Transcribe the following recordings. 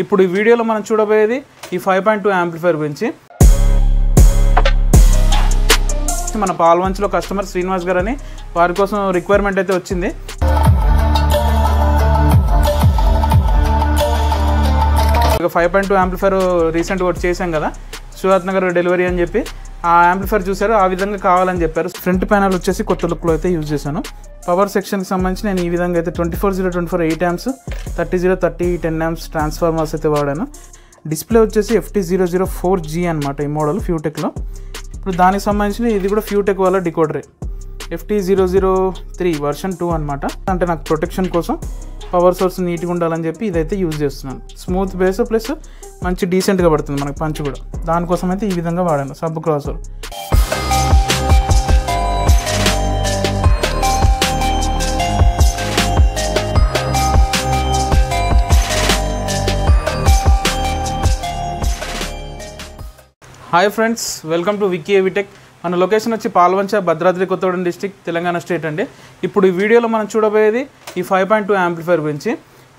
ఇప్పుడు ఈ వీడియోలో మనం చూడబోయేది ఈ 5.2 యాంప్లిఫైర్ గురించి. మన పాల్వంచ్లో కస్టమర్ శ్రీనివాస్ గారు అని వారి కోసం రిక్వైర్మెంట్ అయితే వచ్చింది. ఇక 5.2 యాంప్లిఫైర్ రీసెంట్గా ఒకటి చేశాం కదా, సుహాత్ నగర్ డెలివరీ అని చెప్పి ఆ యాంప్లిఫైర్ చూసారు, ఆ విధంగా కావాలని చెప్పారు. ఫ్రంట్ ప్యానల్ వచ్చేసి కొత్త లుక్లో అయితే యూజ్ చేశాను. పవర్ సెక్షన్కి సంబంధించి నేను ఈ విధంగా అయితే 24-0-24 8 amps 30-30 10 amps ట్రాన్స్ఫార్మర్స్ అయితే వాడాను. డిస్ప్లే వచ్చేసి FT004G అనమాట ఈ మోడల్ ఫ్యూటెక్లో. ఇప్పుడు దానికి సంబంధించిన ఇది కూడా ఫ్యూటెక్ వాళ్ళ డికోడరే, FT003 version 2 అనమాట. అంటే నాకు ప్రొటెక్షన్ కోసం పవర్ సోర్స్ నీట్గా ఉండాలని చెప్పి ఇదైతే యూజ్ చేస్తున్నాను. స్మూత్ బేస్ ప్లస్ మంచి డీసెంట్గా పడుతుంది మనకి పంచ్ కూడా, దానికోసం అయితే ఈ విధంగా వాడాను సబ్ క్రాసర్. Hi friends, welcome to Wiki Vitech. మన లొకేషన్ వచ్చి పాల్వంచ, భద్రాద్రి కొత్తగూడెం డిస్ట్రిక్ట్, తెలంగాణ స్టేట్ అండి. ఇప్పుడు ఈ వీడియోలో మనం చూడబోయేది ఈ 5.2 యాంప్లిఫైర్ గురించి.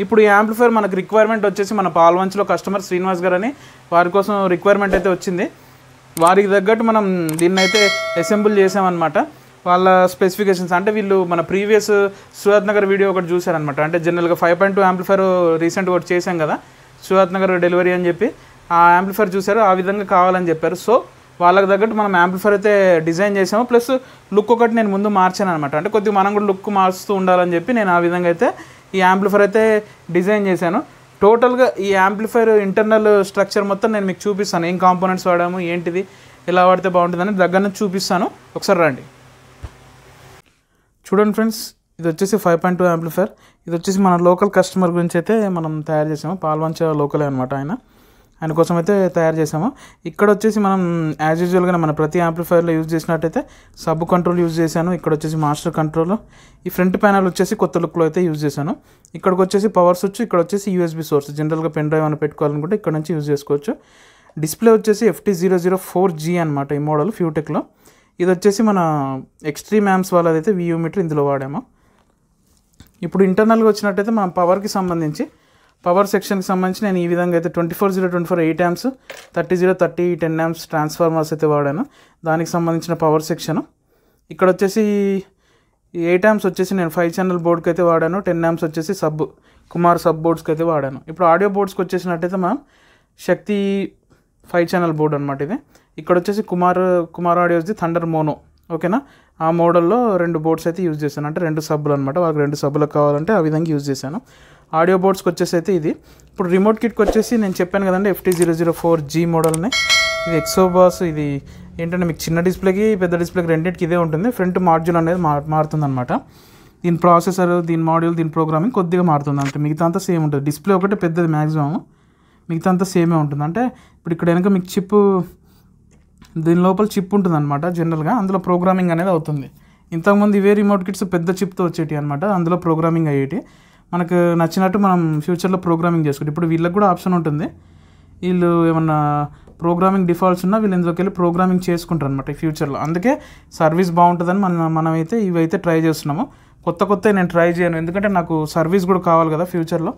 ఇప్పుడు ఈ యాంప్లిఫైర్ మనకు రిక్వైర్మెంట్ వచ్చేసి మన పాల్వంచ్లో కస్టమర్ శ్రీనివాస్ గారు అని వారి కోసం రిక్వైర్మెంట్ అయితే వచ్చింది. వారికి తగ్గట్టు మనం దీన్ని అయితే అసెంబుల్ చేసామన్నమాట. వాళ్ళ స్పెసిఫికేషన్స్ అంటే వీళ్ళు మన ప్రీవియస్ సుహాత్ నగర్ వీడియో ఒకటి చూశారనమాట. అంటే జనరల్గా 5.2 యాంప్లిఫైర్ రీసెంట్గా ఒకటి చేశాం కదా, సుహాత్ నగర్ డెలివరీ అని చెప్పి ఆ యాంప్లిఫైర్ చూసారు, ఆ విధంగా కావాలని చెప్పారు. సో వాళ్ళకి తగ్గట్టు మనం యాంప్లిఫైర్ అయితే డిజైన్ చేసాము. ప్లస్ లుక్ ఒకటి నేను ముందు మార్చాను అనమాట. అంటే కొద్దిగా మనం కూడా లుక్ మార్చుతూ ఉండాలని చెప్పి నేను ఆ విధంగా అయితే ఈ యాంప్లిఫైర్ అయితే డిజైన్ చేశాను. టోటల్గా ఈ యాంప్లిఫైర్ ఇంటర్నల్ స్ట్రక్చర్ మొత్తం నేను మీకు చూపిస్తాను, ఏం కాంపోనెంట్స్ వాడాము, ఏంటిది, ఎలా వాడితే బాగుంటుందని దగ్గర నుంచి చూపిస్తాను. ఒకసారి రండి చూడండి ఫ్రెండ్స్. ఇది వచ్చేసి 5.2 యాంప్లిఫైర్. ఇది వచ్చేసి మన లోకల్ కస్టమర్ గురించి అయితే మనం తయారు చేసాము. పాల్వంచ లోకలే అనమాట ఆయన కోసం అయితే తయారు చేసాము. ఇక్కడ వచ్చేసి మనం యాజ్ యూజువల్గా మన ప్రతి యాంప్లిఫైర్లో యూజ్ చేసినట్టయితే సబ్ కంట్రోల్ యూజ్ చేశాను. ఇక్కడ వచ్చేసి మాస్టర్ కంట్రోల్. ఈ ఫ్రంట్ ప్యానల్ వచ్చేసి కొత్త లుక్లో అయితే యూజ్ చేశాను. ఇక్కడికి వచ్చేసి పవర్ స్విచ్, ఇక్కడ వచ్చేసి USB సోర్స్. జనరల్గా పెన్ డ్రైవ్ అని పెట్టుకోవాలనుకుంటే ఇక్కడ నుంచి యూజ్ చేసుకోవచ్చు. డిస్ప్లే వచ్చేసి FT004G అనమాట ఈ మోడల్ ఫ్యూటెక్లో. ఇది వచ్చేసి మన ఎక్స్ట్రీమ్ యాంప్స్ వాళ్ళదైతే VU మీటర్ ఇందులో వాడాము. ఇప్పుడు ఇంటర్నల్గా వచ్చినట్టయితే మన పవర్కి సంబంధించి పవర్ సెక్షన్కి సంబంధించి నేను ఈ విధంగా అయితే 24-0-24 8 amps 30-30 10 amps ట్రాన్స్ఫార్మర్స్ అయితే వాడాను. దానికి సంబంధించిన పవర్ సెక్షన్. ఇక్కడ వచ్చేసి 8 amps వచ్చేసి నేను 5 channel బోర్డ్కి అయితే వాడాను. 10 amps వచ్చేసి కుమార్ సబ్ బోర్డ్స్కి అయితే వాడాను. ఇప్పుడు ఆడియో బోర్డ్స్కి వచ్చేసినట్టయితే మనం శక్తి 5 channel బోర్డ్ అనమాట ఇది. ఇక్కడ వచ్చేసి కుమార్ ఆడియోస్ది థండర్ మోనో, ఓకేనా. ఆ మోడల్లో 2 బోర్డ్స్ అయితే యూజ్ చేశాను. అంటే 2 సబ్బులు అనమాట, వాళ్ళకి 2 సబ్బులకు కావాలంటే ఆ విధంగా యూజ్ చేశాను. ఆడియో బోర్డ్స్కి వచ్చేసి అయితే ఇది. ఇప్పుడు రిమోట్ కిట్కి వచ్చేసి నేను చెప్పాను కదండి, FT004G మోడల్ని. ఇది ఎక్సోబాస్. ఇది ఏంటంటే మీకు చిన్న డిస్ప్లేకి పెద్ద డిస్ప్లేకి రెండింటికి ఇదే ఉంటుంది. ఫ్రంట్ మాడ్యూల్ అనేది మారుతుంది అనమాట. దీని ప్రాసెసర్, దీని మాడ్యూల్, దీని ప్రోగ్రామింగ్ కొద్దిగా మారుతుంది. అంటే మిగతా అంతా సేమ్ ఉంటుంది. డిస్ప్లే ఒకటి పెద్దది మ్యాక్సిమం, మిగతా అంతా సేమే ఉంటుంది. అంటే ఇప్పుడు ఇక్కడ వెనక మీకు చిప్, దీని లోపల చిప్ ఉంటుంది అనమాట. జనరల్గా అందులో ప్రోగ్రామింగ్ అనేది అవుతుంది. ఇంతకుముందు ఇవే రిమోట్ కిట్స్ పెద్ద చిప్తో వచ్చేటి అనమాట, అందులో ప్రోగ్రామింగ్ అయ్యేటి. మనకు నచ్చినట్టు మనం ఫ్యూచర్లో ప్రోగ్రామింగ్ చేసుకుంటాం. ఇప్పుడు వీళ్ళకి కూడా ఆప్షన్ ఉంటుంది, వీళ్ళు ఏమన్నా ప్రోగ్రామింగ్ డిఫాల్ట్స్ ఉన్నా వీళ్ళు ఇందులోకి వెళ్ళి ప్రోగ్రామింగ్ చేసుకుంటారు అనమాట ఈ ఫ్యూచర్లో. అందుకే సర్వీస్ బాగుంటుందని మనమైతే ఇవైతే ట్రై చేస్తున్నాము. కొత్త నేను ట్రై చేయను, ఎందుకంటే నాకు సర్వీస్ కూడా కావాలి కదా ఫ్యూచర్లో.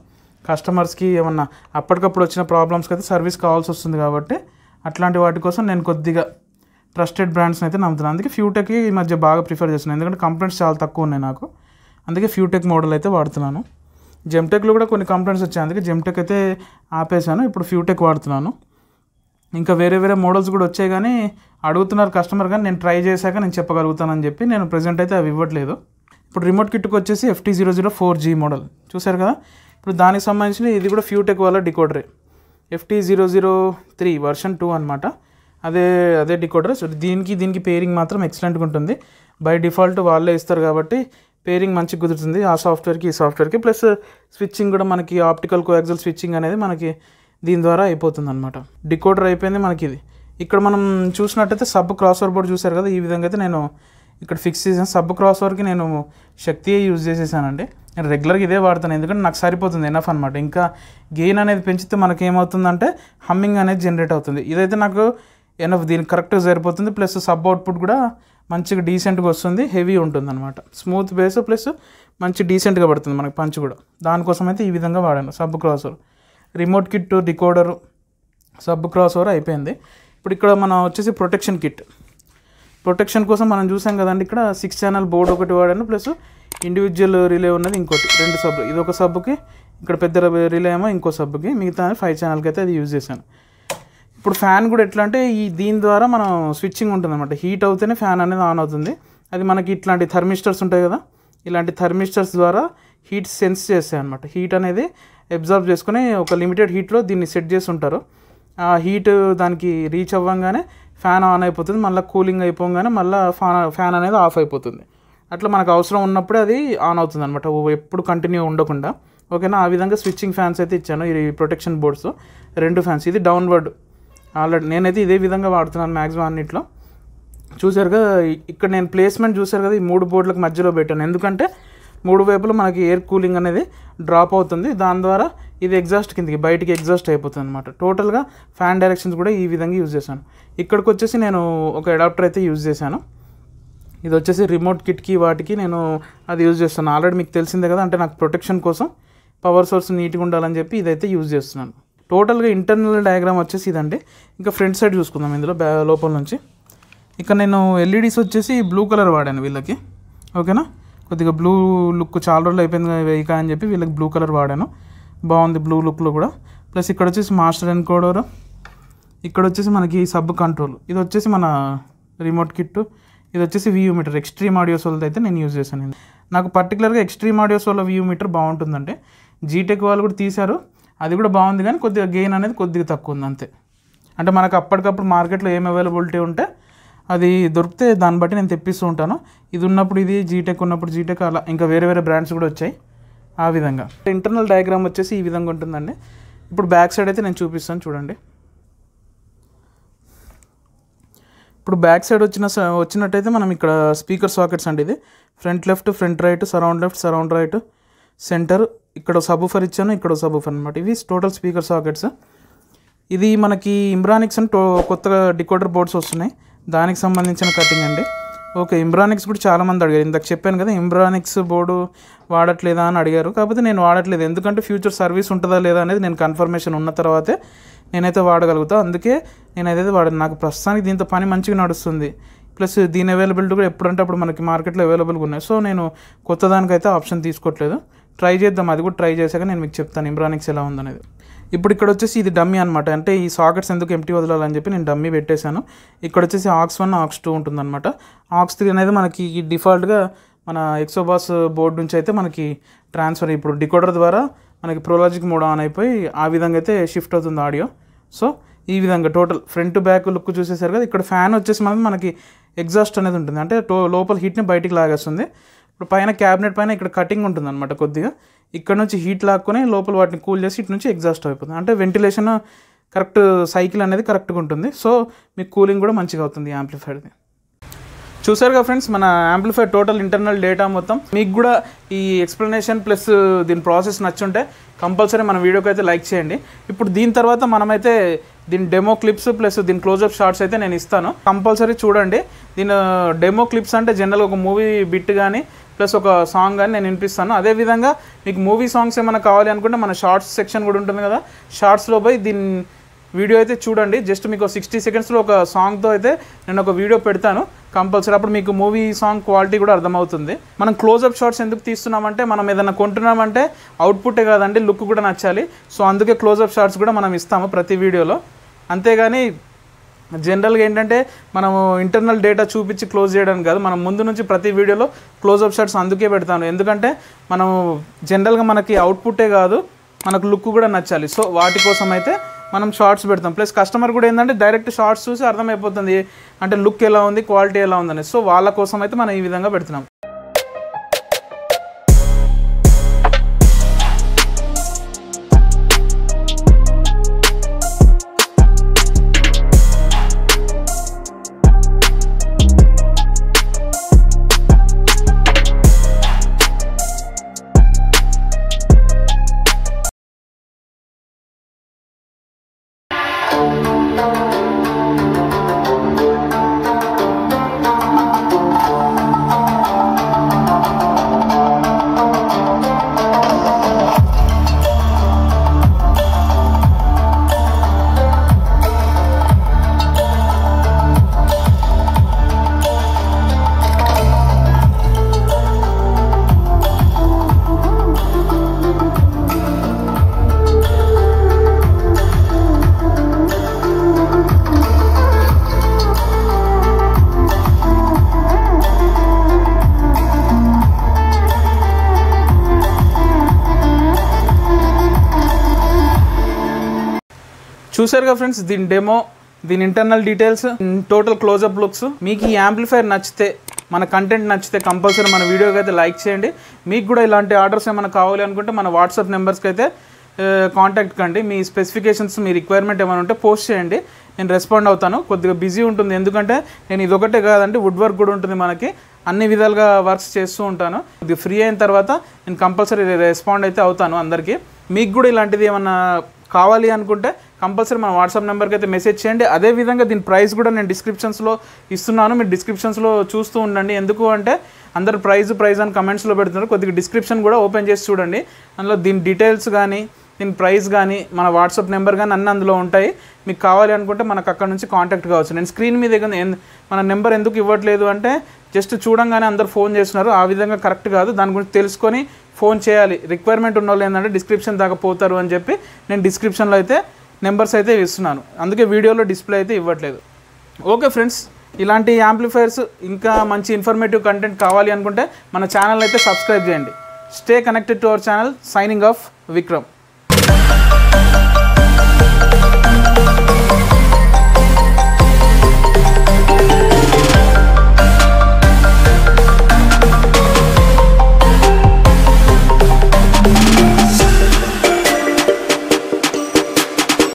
కస్టమర్స్కి ఏమన్నా అప్పటికప్పుడు వచ్చిన ప్రాబ్లమ్స్కి అయితే సర్వీస్ కావాల్సి వస్తుంది. కాబట్టి అట్లాంటి వాటి కోసం నేను కొద్దిగా ట్రస్టెడ్ బ్రాండ్స్ని అయితే నమ్ముతున్నాను. అందుకే ఫ్యూటెక్కి ఈ మధ్య బాగా ప్రిఫర్ చేస్తున్నాను, ఎందుకంటే కంప్లైంట్స్ చాలా తక్కువ ఉన్నాయి నాకు. అందుకే ఫ్యూటెక్ మోడల్ అయితే వాడుతున్నాను. జెమ్టెక్లో కూడా కొన్ని కంప్లైంట్స్ వచ్చాయి, అందుకే జెమ్టెక్ అయితే ఆపేసాను. ఇప్పుడు ఫ్యూటెక్ వాడుతున్నాను. ఇంకా వేరే మోడల్స్ కూడా వచ్చాయి, కానీ అడుగుతున్నారు కస్టమర్, కానీ నేను ట్రై చేశాక నేను చెప్పగలుగుతానని చెప్పి నేను ప్రజెంట్ అయితే అవి ఇవ్వట్లేదు. ఇప్పుడు రిమోట్ కిట్కి వచ్చేసి FT004G మోడల్ చూసారు కదా. ఇప్పుడు దానికి సంబంధించిన ఇది కూడా ఫ్యూటెక్ వాళ్ళ డికోడరే, FT003 version 2 అనమాట. అదే డికోడర్. సో దీనికి పేరింగ్ మాత్రం ఎక్సలెంట్గా ఉంటుంది. బై డిఫాల్ట్ వాళ్ళే ఇస్తారు కాబట్టి పేరింగ్ మంచిగా కుదురుతుంది ఆ సాఫ్ట్వేర్కి ఈ సాఫ్ట్వేర్కి. ప్లస్ స్విచ్చింగ్ కూడా మనకి ఆప్టికల్ కోయాక్సిల్ స్విచ్చింగ్ అనేది మనకి దీని ద్వారా అయిపోతుంది అనమాట. డికోడర్ అయిపోయింది మనకి ఇది. ఇక్కడ మనం చూసినట్టయితే సబ్ క్రాస్ఓవర్ బోర్డ్ చూసారు కదా, ఈ విధంగా అయితే నేను ఇక్కడ ఫిక్స్ చేసాను. సబ్ క్రాస్ఓవర్కి నేను శక్తియే యూజ్ చేసేసానండి. నేను రెగ్యులర్గా ఇదే వాడతాను, ఎందుకంటే నాకు సరిపోతుంది, ఎనఫ్ అనమాట. ఇంకా గెయిన్ అనేది పెంచితే మనకి ఏమవుతుందంటే హమ్మింగ్ అనేది జనరేట్ అవుతుంది. ఇదైతే నాకు ఎనఫ్, దీనికి కరెక్ట్గా సరిపోతుంది. ప్లస్ సబ్ అవుట్పుట్ కూడా మంచిగా డీసెంట్గా వస్తుంది, హెవీ ఉంటుంది అనమాట. స్మూత్ బేస్ ప్లస్ మంచి డీసెంట్గా పడుతుంది మనకి పంచ్ కూడా. దానికోసం అయితే ఈ విధంగా వాడాను సబ్ crosser. Remote kit, decoder, sub cross over అయిపోయింది. ఇప్పుడు ఇక్కడ మనం వచ్చేసి ప్రొటెక్షన్ కిట్. ప్రొటెక్షన్ కోసం మనం చూసాం కదండి, ఇక్కడ 6 ఛానల్ బోర్డు ఒకటి వాడాను, ప్లస్ ఇండివిజువల్ రిలే ఉన్నది ఇంకోటి, 2 సబ్బు. ఇది ఒక సబ్బుకి, ఇక్కడ పెద్ద రిలే ఏమో ఇంకో సబ్బుకి, మిగతా 5 ఛానల్కి అయితే అది యూజ్ చేశాను. ఇప్పుడు ఫ్యాన్ కూడా ఎట్లా అంటే దీని ద్వారా మనం స్విచ్చింగ్ ఉంటుంది అనమాట. హీట్ అవుతేనే ఫ్యాన్ అనేది ఆన్ అవుతుంది. అది మనకి ఇట్లాంటి థర్మిస్టర్స్ ఉంటాయి కదా, ఇలాంటి థర్మిస్టర్స్ ద్వారా హీట్ సెన్స్ చేస్తాయి అనమాట. హీట్ అనేది అబ్జర్వ్ చేసుకుని ఒక లిమిటెడ్ హీట్లో దీన్ని సెట్ చేసి ఉంటారు. ఆ హీట్ దానికి రీచ్ అవ్వగానే ఫ్యాన్ ఆన్ అయిపోతుంది, మళ్ళీ కూలింగ్ అయిపోగానే మళ్ళీ ఫ్యాన్ అనేది ఆఫ్ అయిపోతుంది. అట్లా మనకు అవసరం ఉన్నప్పుడే అది ఆన్ అవుతుంది అనమాట, ఎప్పుడు కంటిన్యూ ఉండకుండా. ఓకేనా, ఆ విధంగా స్విచ్చింగ్ ఫ్యాన్స్ అయితే ఇచ్చాను. ఈ ప్రొటెక్షన్ బోర్డ్స్ 2 ఫ్యాన్స్, ఇది డౌన్వర్డ్. ఆల్రెడీ నేనైతే ఇదే విధంగా వాడుతున్నాను మ్యాక్సిమం అన్నిట్లో. చూసారు కదా, ఇక్కడ నేను ప్లేస్మెంట్ చూసారు కదా, ఈ 3 బోర్డులకు మధ్యలో పెట్టాను. ఎందుకంటే 3 వైపులు మనకి ఎయిర్ కూలింగ్ అనేది డ్రాప్ అవుతుంది, దాని ద్వారా ఇది ఎగ్జాస్ట్ కిందకి బయటికి ఎగ్జాస్ట్ అయిపోతుంది అనమాట. టోటల్గా ఫ్యాన్ డైరెక్షన్స్ కూడా ఈ విధంగా యూజ్ చేశాను. ఇక్కడికి వచ్చేసి నేను ఒక అడాప్టర్ అయితే యూజ్ చేశాను. ఇది వచ్చేసి రిమోట్ కిట్కి వాటికి నేను అది యూజ్ చేస్తాను. ఆల్రెడీ మీకు తెలిసిందే కదా, అంటే నాకు ప్రొటెక్షన్ కోసం పవర్ సోర్స్ నీట్గా ఉండాలని చెప్పి ఇదైతే యూజ్ చేస్తున్నాను. టోటల్గా ఇంటర్నల్ డయాగ్రామ్ వచ్చేసి ఇదండి. ఇంకా ఫ్రంట్ సైడ్ చూసుకుందాం ఇందులో లోపల నుంచి. ఇక్కడ నేను ఎల్ఈడీస్ వచ్చేసి బ్లూ కలర్ వాడాను వీళ్ళకి. ఓకేనా, కొద్దిగా బ్లూ లుక్ చాలా రోజులు అయిపోయింది వేయక అని చెప్పి వీళ్ళకి బ్లూ కలర్ వాడాను. బాగుంది బ్లూ లుక్లో కూడా. ప్లస్ ఇక్కడ వచ్చేసి మాస్టర్ ఎన్కోడర్, ఇక్కడ వచ్చేసి మనకి సబ్ కంట్రోల్, ఇది వచ్చేసి మన రిమోట్ కిట్, ఇది వచ్చేసి వ్యూ మీటర్. ఎక్స్ట్రీమ్ ఆడియో సోల్ది అయితే నేను యూజ్ చేశాను. నాకు పర్టికులర్గా extreme audio soul VU meter బాగుంటుందంటే జీటెక్ వాళ్ళు కూడా తీశారు, అది కూడా బాగుంది, కానీ కొద్దిగా గెయిన్ అనేది కొద్దిగా తక్కువ ఉంది అంతే. అంటే మనకు అప్పటికప్పుడు మార్కెట్లో ఏం అవైలబిలిటీ ఉంటే అది దొరికితే దాన్ని బట్టి నేను తెప్పిస్తూ ఉంటాను. ఇది ఉన్నప్పుడు ఇది, జీటెక్ ఉన్నప్పుడు జీటెక్, అలా ఇంకా వేరే వేరే బ్రాండ్స్ కూడా వచ్చాయి. ఆ విధంగా ఇంటర్నల్ డయాగ్రామ్ వచ్చేసి ఈ విధంగా ఉంటుందండి. ఇప్పుడు బ్యాక్ సైడ్ అయితే నేను చూపిస్తాను చూడండి. ఇప్పుడు బ్యాక్ సైడ్ వచ్చినట్టయితే మనం ఇక్కడ స్పీకర్ సాకెట్స్ అండి. ఇది front left, front right, surround left, surround right, centre, ఇక్కడ సబూఫర్ ఇచ్చాను, ఇక్కడ సబూఫర్ అనమాట. ఇవి టోటల్ స్పీకర్ సాకెట్స్. ఇది మనకి ఇంబ్రానిక్స్ అని కొత్తగా డికోడర్ బోర్డ్స్ వస్తున్నాయి, దానికి సంబంధించిన కటింగ్ అండి. ఓకే, ఇంబ్రానిక్స్ కూడా చాలామంది అడిగారు. ఇందాక చెప్పాను కదా, ఇంబ్రానిక్స్ బోర్డు వాడట్లేదా అని అడిగారు. కాకపోతే నేను వాడట్లేదు, ఎందుకంటే ఫ్యూచర్ సర్వీస్ ఉంటుందా లేదా అనేది నేను కన్ఫర్మేషన్ ఉన్న తర్వాతే నేనైతే వాడగలుగుతాను. అందుకే నేను అదైతే వాడాను. నాకు ప్రస్తుతానికి దీంతో పని మంచిగా నడుస్తుంది. ప్లస్ దీని అవైలబిలిటీ కూడా ఎప్పుడంటే అప్పుడు మనకి మార్కెట్లో అవైలబుల్గా ఉన్నాయి. సో నేను కొత్త దానికైతే ఆప్షన్ తీసుకోవట్లేదు. ట్రై చేద్దాం, అది కూడా ట్రై చేశాక నేను మీకు చెప్తాను ఇంబ్రానిక్స్ ఎలా ఉందనేది. ఇప్పుడు ఇక్కడ వచ్చేసి ఇది డమ్మీ అనమాట. అంటే ఈ సాకెట్స్ ఎందుకు ఎంటీ వదలాలని చెప్పి నేను డమ్మీ పెట్టేశాను. ఇక్కడ వచ్చేసి ఆక్స్ 1, ఆక్స్ 2 ఉంటుందన్నమాట. ఆక్స్ 3 అనేది మనకి డిఫాల్ట్గా మన ఎక్సోబాస్ బోర్డు నుంచి అయితే మనకి ట్రాన్స్ఫర్, ఇప్పుడు డికోడర్ ద్వారా మనకి ప్రోలాజిక్ మోడ్ ఆన్ అయిపోయి ఆ విధంగా అయితే షిఫ్ట్ అవుతుంది ఆడియో. సో ఈ విధంగా టోటల్ ఫ్రంట్ బ్యాక్ లుక్ చూసేసారు కదా. ఇక్కడ ఫ్యాన్ వచ్చేసి మనకి ఎగ్జాస్ట్ అనేది ఉంటుంది, అంటే లోపల హీట్ని బయటికి లాగేస్తుంది. ఇప్పుడు పైన క్యాబినెట్ పైన ఇక్కడ కటింగ్ ఉంటుంది అనమాట, కొద్దిగా ఇక్కడ నుంచి హీట్ లాక్కొని లోపల వాటిని కూల్ చేసి ఇటు నుంచి ఎగ్జాస్ట్ అయిపోతుంది. అంటే వెంటిలేషన్ కరెక్ట్, సైకిల్ అనేది కరెక్ట్గా ఉంటుంది. సో మీకు కూలింగ్ కూడా మంచిగా అవుతుంది యాంప్లిఫైర్ది. చూసారుగా ఫ్రెండ్స్, మన యాంప్లిఫైర్ టోటల్ ఇంటర్నల్ డేటా మొత్తం. మీకు కూడా ఈ ఎక్స్ప్లెనేషన్ ప్లస్ దీని ప్రాసెస్ నచ్చుంటే కంపల్సరీ మన వీడియోకి అయితే లైక్ చేయండి. ఇప్పుడు దీని తర్వాత మనమైతే దీని డెమో క్లిప్స్ ప్లస్ దీని క్లోజప్ షార్ట్స్ అయితే నేను ఇస్తాను, కంపల్సరీ చూడండి. దీని డెమో క్లిప్స్ అంటే జనరల్గా ఒక మూవీ బిట్ కానీ ప్లస్ ఒక సాంగ్ కానీ నేను వినిపిస్తాను. అదేవిధంగా మీకు మూవీ సాంగ్స్ ఏమైనా కావాలి అనుకుంటే మన షార్ట్స్ సెక్షన్ కూడా ఉంటుంది కదా, షార్ట్స్లో పోయి దీని వీడియో అయితే చూడండి. జస్ట్ మీకు 60 సెకండ్స్లో ఒక సాంగ్తో అయితే నేను ఒక వీడియో పెడతాను కంపల్సరీ. అప్పుడు మీకు మూవీ సాంగ్ క్వాలిటీ కూడా అర్థమవుతుంది. మనం క్లోజప్ షాట్స్ ఎందుకు తీస్తున్నామంటే, మనం ఏదైనా కొంటున్నామంటే అవుట్పుట్టే కాదండి, లుక్ కూడా నచ్చాలి. సో అందుకే క్లోజప్ షాట్స్ కూడా మనం ఇస్తాము ప్రతి వీడియోలో. అంతేగాని జనరల్గా ఏంటంటే మనము ఇంటర్నల్ డేటా చూపించి క్లోజ్ చేయడానికి కాదు, మనం ముందు నుంచి ప్రతి వీడియోలో క్లోజప్ షాట్స్ అందుకే పెడతాను. ఎందుకంటే మనం జనరల్గా మనకి అవుట్పుట్టే కాదు, మనకు లుక్ కూడా నచ్చాలి. సో వాటి కోసం అయితే మనం షార్ట్స్ పెడతాం. ప్లస్ కస్టమర్ కూడా ఏంటంటే డైరెక్ట్ షార్ట్స్ చూసి అర్థమైపోతుంది అంటే లుక్ ఎలా ఉంది, క్వాలిటీ ఎలా ఉందని. సో వాళ్ళ కోసం అయితే మనం ఈ విధంగా పెడుతున్నాం. చూసారుగా ఫ్రెండ్స్ దీని డెమో, దీని internal details, total closeup looks. మీకు ఈ యాంప్లిఫైర్ నచ్చితే, మన కంటెంట్ నచ్చితే కంపల్సరీ మన వీడియోకి అయితే లైక్ చేయండి. మీకు కూడా ఇలాంటి ఆర్డర్స్ ఏమైనా కావాలి అనుకుంటే మన వాట్సాప్ నెంబర్స్కి అయితే కాంటాక్ట్ కండి. మీ స్పెసిఫికేషన్స్, మీ రిక్వైర్మెంట్ ఏమైనా ఉంటే పోస్ట్ చేయండి, నేను రెస్పాండ్ అవుతాను. కొద్దిగా బిజీ ఉంటుంది, ఎందుకంటే నేను ఇదొకటే కాదండి, వుడ్ వర్క్ కూడా ఉంటుంది మనకి. అన్ని విధాలుగా వర్క్స్ చేస్తూ ఉంటాను. ఇది ఫ్రీ అయిన తర్వాత నేను కంపల్సరీ రెస్పాండ్ అయితే అవుతాను అందరికీ. మీకు కూడా ఇలాంటిది ఏమన్నా కావాలి అనుకుంటే కంపల్సరీ మన వాట్సాప్ నెంబర్కి అయితే మెసేజ్ చేయండి. అదేవిధంగా దీని ప్రైస్ కూడా నేను డిస్క్రిప్షన్స్లో ఇస్తున్నాను, మీరు డిస్క్రిప్షన్స్లో చూస్తూ ఉండండి. ఎందుకు అంటే అందరు ప్రైజ్ అని కమెంట్స్లో పెడుతున్నారు, కొద్దిగా డిస్క్రిప్షన్ కూడా ఓపెన్ చేసి చూడండి. అందులో దీని డీటెయిల్స్ కానీ, దీని ప్రైస్ కానీ, మన వాట్సాప్ నెంబర్ కానీ అన్నీ అందులో ఉంటాయి. మీకు కావాలి అనుకుంటే మనకు అక్కడ నుంచి కాంటాక్ట్ కావచ్చు. నేను స్క్రీన్ మీద మన నెంబర్ ఎందుకు ఇవ్వట్లేదు అంటే జస్ట్ చూడంగానే అందరు ఫోన్ చేస్తున్నారు, ఆ విధంగా కరెక్ట్ కాదు. దాని గురించి తెలుసుకొని ఫోన్ చేయాలి. రిక్వైర్మెంట్ ఉన్న వాళ్ళు ఏంటంటే డిస్క్రిప్షన్ దాకా పోతారు అని చెప్పి నేను డిస్క్రిప్షన్లో అయితే నెంబర్స్ అయితే ఇస్తున్నాను, అందుకే వీడియోలో డిస్ప్లే అయితే ఇవ్వట్లేదు. ఓకే ఫ్రెండ్స్, ఇలాంటి యాంప్లిఫైర్స్ ఇంకా మంచి ఇన్ఫర్మేటివ్ కంటెంట్ కావాలి అనుకుంటే మన ఛానల్ అయితే సబ్స్క్రైబ్ చేయండి. Stay connected to our channel. Signing off Vikram.